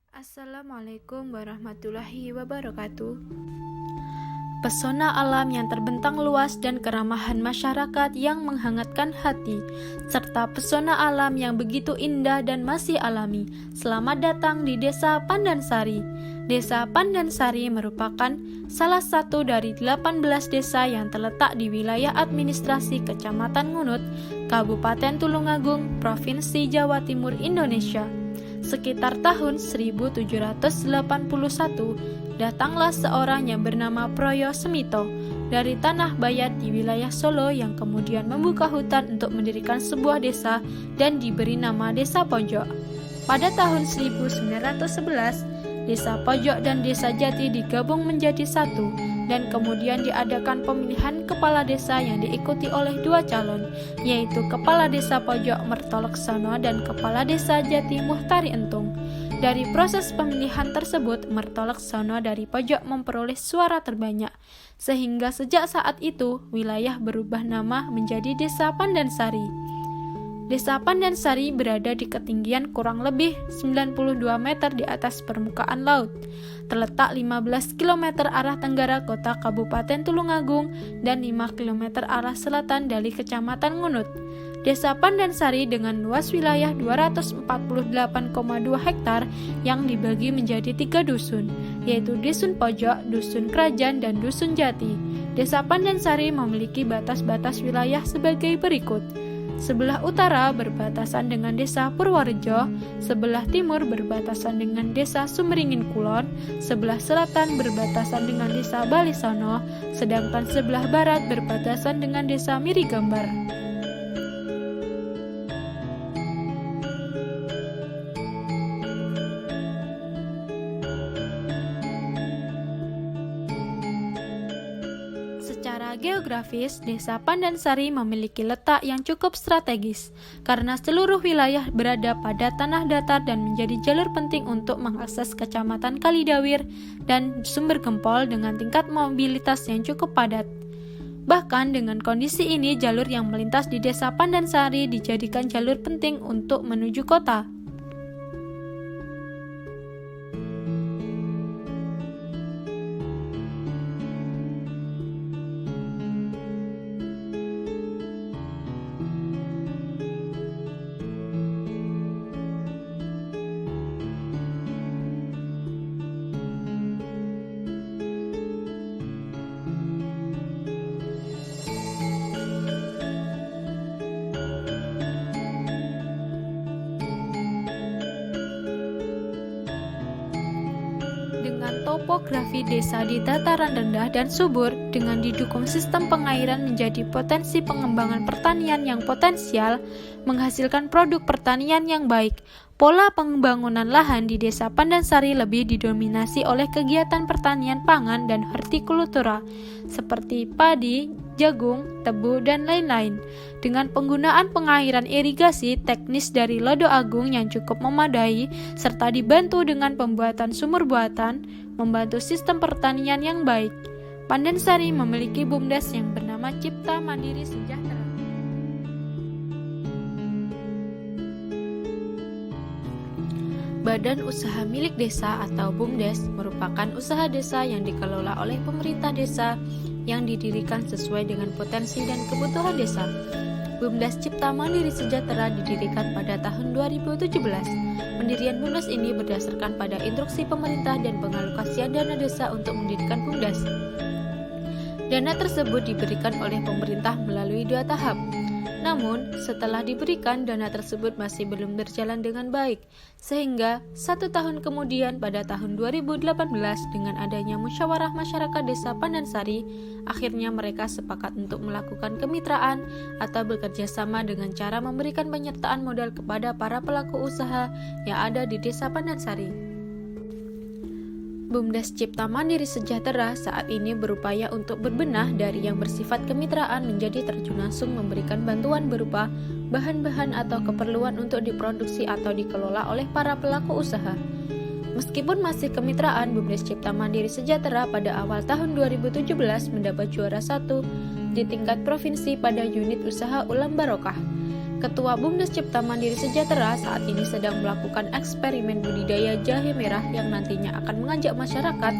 Assalamualaikum warahmatullahi wabarakatuh. Pesona alam yang terbentang luas dan keramahan masyarakat yang menghangatkan hati, serta pesona alam yang begitu indah dan masih alami. Selamat datang di Desa Pandansari. Desa Pandansari merupakan salah satu dari 18 desa yang terletak di wilayah administrasi Kecamatan Ngunut, Kabupaten Tulungagung, Provinsi Jawa Timur, Indonesia. Sekitar tahun 1781, datanglah seorang yang bernama Proyo Semito dari Tanah Bayat di wilayah Solo yang kemudian membuka hutan untuk mendirikan sebuah desa dan diberi nama Desa Pojok. Pada tahun 1911, Desa Pojok dan Desa Jati digabung menjadi satu dan kemudian diadakan pemilihan kepala desa yang diikuti oleh dua calon, yaitu Kepala Desa Pojok Mertoleksono dan Kepala Desa Jati Muhtari Entung. Dari proses pemilihan tersebut, Mertoleksono dari Pojok memperoleh suara terbanyak, sehingga sejak saat itu wilayah berubah nama menjadi Desa Pandansari. Desa Pandansari berada di ketinggian kurang lebih 92 meter di atas permukaan laut. Terletak 15 km arah tenggara kota Kabupaten Tulungagung dan 5 km arah selatan dari Kecamatan Ngunut. Desa Pandansari dengan luas wilayah 248,2 hektar yang dibagi menjadi 3 dusun, yaitu Dusun Pojok, Dusun Kerajaan, dan Dusun Jati. Desa Pandansari memiliki batas-batas wilayah sebagai berikut. Sebelah utara berbatasan dengan Desa Purworejo, sebelah timur berbatasan dengan Desa Sumringin Kulon, sebelah selatan berbatasan dengan Desa Balisono, sedangkan sebelah barat berbatasan dengan Desa Mirigambar. Secara geografis, Desa Pandansari memiliki letak yang cukup strategis karena seluruh wilayah berada pada tanah datar dan menjadi jalur penting untuk mengakses Kecamatan Kalidawir dan Sumber Gempol dengan tingkat mobilitas yang cukup padat. Bahkan dengan kondisi ini, jalur yang melintas di Desa Pandansari dijadikan jalur penting untuk menuju kota. Dengan topografi desa di dataran rendah dan subur, dengan didukung sistem pengairan menjadi potensi pengembangan pertanian yang potensial, menghasilkan produk pertanian yang baik. Pola pembangunan lahan di Desa Pandansari lebih didominasi oleh kegiatan pertanian pangan dan hortikultura, seperti padi, jagung, tebu, dan lain-lain. Dengan penggunaan pengairan irigasi teknis dari Lodo Agung yang cukup memadai, serta dibantu dengan pembuatan sumur buatan, membantu sistem pertanian yang baik. Pandansari memiliki BUMDes yang bernama Cipta Mandiri Sejahtera. Badan Usaha Milik Desa atau BUMDes merupakan usaha desa yang dikelola oleh pemerintah desa yang didirikan sesuai dengan potensi dan kebutuhan desa. BUMDes Cipta Mandiri Sejahtera didirikan pada tahun 2017. Pendirian BUMDes ini berdasarkan pada instruksi pemerintah dan pengalokasian dana desa untuk mendirikan BUMDes. Dana tersebut diberikan oleh pemerintah melalui 2 tahap. Namun, setelah diberikan, dana tersebut masih belum berjalan dengan baik, sehingga 1 tahun kemudian pada tahun 2018 dengan adanya musyawarah masyarakat Desa Pandansari, akhirnya mereka sepakat untuk melakukan kemitraan atau bekerja sama dengan cara memberikan penyertaan modal kepada para pelaku usaha yang ada di Desa Pandansari. BUMDes Cipta Mandiri Sejahtera saat ini berupaya untuk berbenah dari yang bersifat kemitraan menjadi terjun langsung memberikan bantuan berupa bahan-bahan atau keperluan untuk diproduksi atau dikelola oleh para pelaku usaha. Meskipun masih kemitraan, BUMDes Cipta Mandiri Sejahtera pada awal tahun 2017 mendapat juara 1 di tingkat provinsi pada unit usaha Ulam Barokah. Ketua BUMDes Cipta Mandiri Sejahtera saat ini sedang melakukan eksperimen budidaya jahe merah yang nantinya akan mengajak masyarakat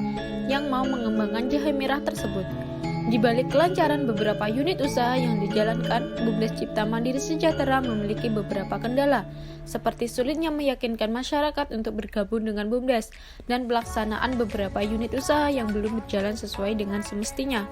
yang mau mengembangkan jahe merah tersebut. Di balik kelancaran beberapa unit usaha yang dijalankan, BUMDes Cipta Mandiri Sejahtera memiliki beberapa kendala, seperti sulitnya meyakinkan masyarakat untuk bergabung dengan BUMDes dan pelaksanaan beberapa unit usaha yang belum berjalan sesuai dengan semestinya.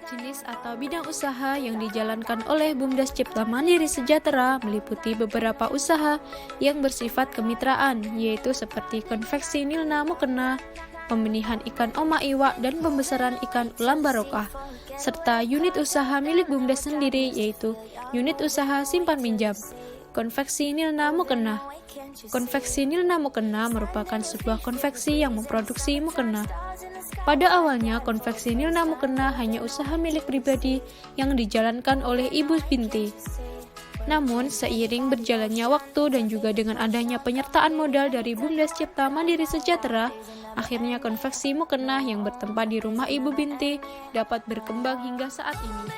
Jenis atau bidang usaha yang dijalankan oleh BUMDes Cipta Mandiri Sejahtera meliputi beberapa usaha yang bersifat kemitraan, yaitu seperti konveksi Nilna Mukena, pembenihan ikan oma iwa dan pembesaran ikan ulam barokah, serta unit usaha milik BUMDes sendiri, yaitu unit usaha simpan pinjam. Konveksi Nilna Mukena. Konveksi Nilna Mukena merupakan sebuah konveksi yang memproduksi mukena. Pada awalnya, konveksi Nilna Mukena hanya usaha milik pribadi yang dijalankan oleh Ibu Binti. Namun, seiring berjalannya waktu dan juga dengan adanya penyertaan modal dari BUMDes Cipta Mandiri Sejahtera, akhirnya konveksi mukena yang bertempat di rumah Ibu Binti dapat berkembang hingga saat ini.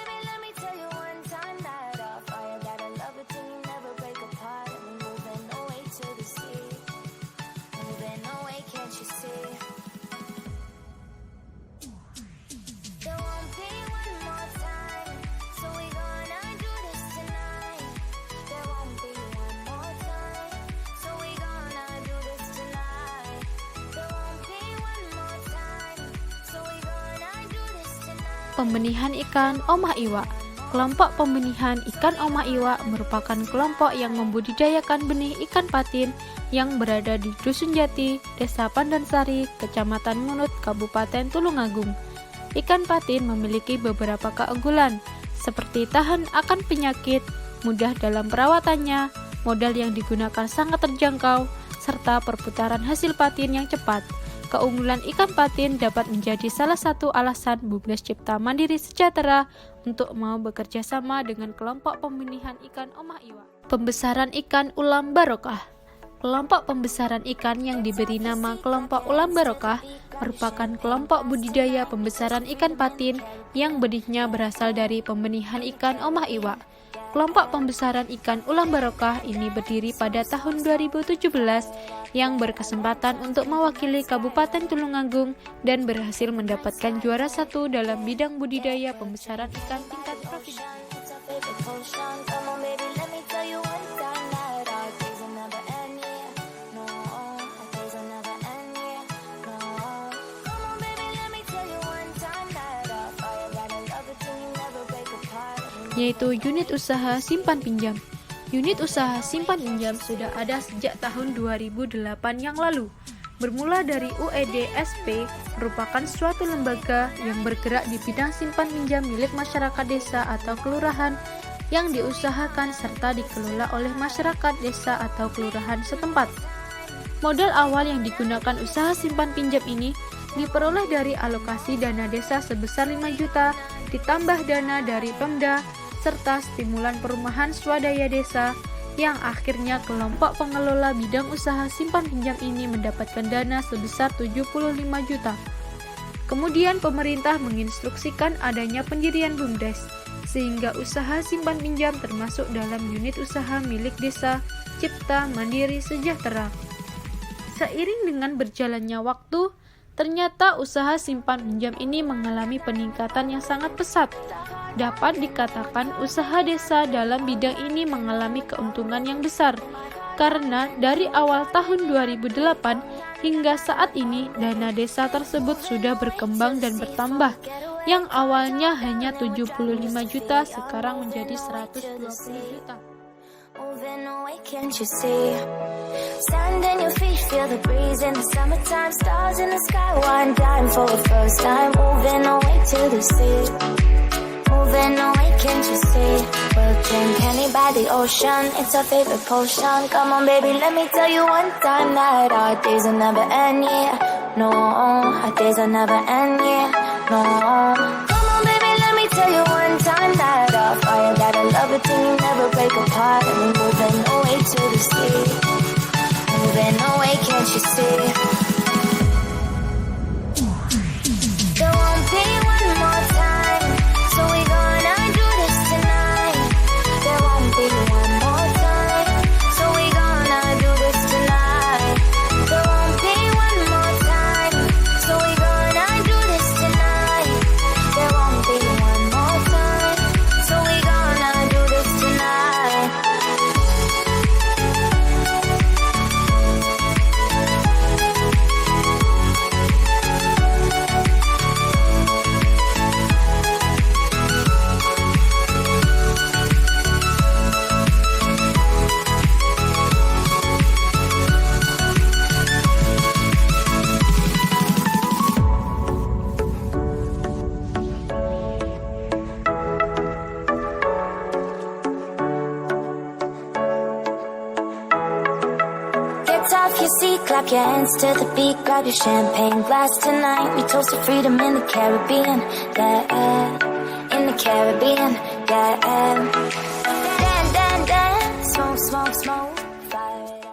Pembenihan ikan oma iwa. Kelompok pembenihan ikan oma iwa merupakan kelompok yang membudidayakan benih ikan patin yang berada di Dusun Jati, Desa Pandansari, Kecamatan Ngunut, Kabupaten Tulungagung. Ikan patin memiliki beberapa keunggulan, seperti tahan akan penyakit, mudah dalam perawatannya, modal yang digunakan sangat terjangkau, serta perputaran hasil patin yang cepat. Keunggulan ikan patin dapat menjadi salah satu alasan BUMDes Cipta Mandiri Sejahtera untuk mau bekerja sama dengan kelompok pembenihan ikan oma iwa. Pembesaran ikan ulam barokah. Kelompok pembesaran ikan yang diberi nama kelompok ulam barokah merupakan kelompok budidaya pembesaran ikan patin yang benihnya berasal dari pembenihan ikan oma iwa. Kelompok pembesaran ikan ulam barokah ini berdiri pada tahun 2017 yang berkesempatan untuk mewakili Kabupaten Tulungagung dan berhasil mendapatkan juara 1 dalam bidang budidaya pembesaran ikan tingkat provinsi. Yaitu unit usaha simpan pinjam. Unit usaha simpan pinjam sudah ada sejak tahun 2008 yang lalu. Bermula dari UED SP, merupakan suatu lembaga yang bergerak di bidang simpan pinjam milik masyarakat desa atau kelurahan yang diusahakan serta dikelola oleh masyarakat desa atau kelurahan setempat. Modal awal yang digunakan usaha simpan pinjam ini diperoleh dari alokasi dana desa sebesar 5 juta, ditambah dana dari Pemda, serta stimulan perumahan swadaya desa, yang akhirnya kelompok pengelola bidang usaha simpan pinjam ini mendapatkan dana sebesar 75 juta. Kemudian pemerintah menginstruksikan adanya pendirian BUMDes, sehingga usaha simpan pinjam termasuk dalam unit usaha milik Desa Cipta Mandiri Sejahtera. Seiring dengan berjalannya waktu, ternyata usaha simpan pinjam ini mengalami peningkatan yang sangat pesat. Dapat dikatakan usaha desa dalam bidang ini mengalami keuntungan yang besar, karena dari awal tahun 2008 hingga saat ini dana desa tersebut sudah berkembang dan bertambah, yang awalnya hanya 75 juta sekarang menjadi 120 juta. Moving away, can't you see? Stand on your feet, feel the breeze in the summertime. Stars in the sky, one dime for the first time. Moving away to the sea. Moving away, can't you see? We'll drink honey by the ocean. It's our favorite potion. Come on, baby, let me tell you one time that our days will never end, yeah. No, our days will never end, yeah. No. Come on, baby, let me tell you one time that our fire got a love it till you never break apart. And we're moving away to the sea. Moving away, can't you see? There won't be one more time. off your seat, clap your hands to the beat, grab your champagne glass tonight. We toast to freedom in the Caribbean, yeah, in the Caribbean, yeah. Dance, dance, dance, smoke, smoke, smoke, fire it up.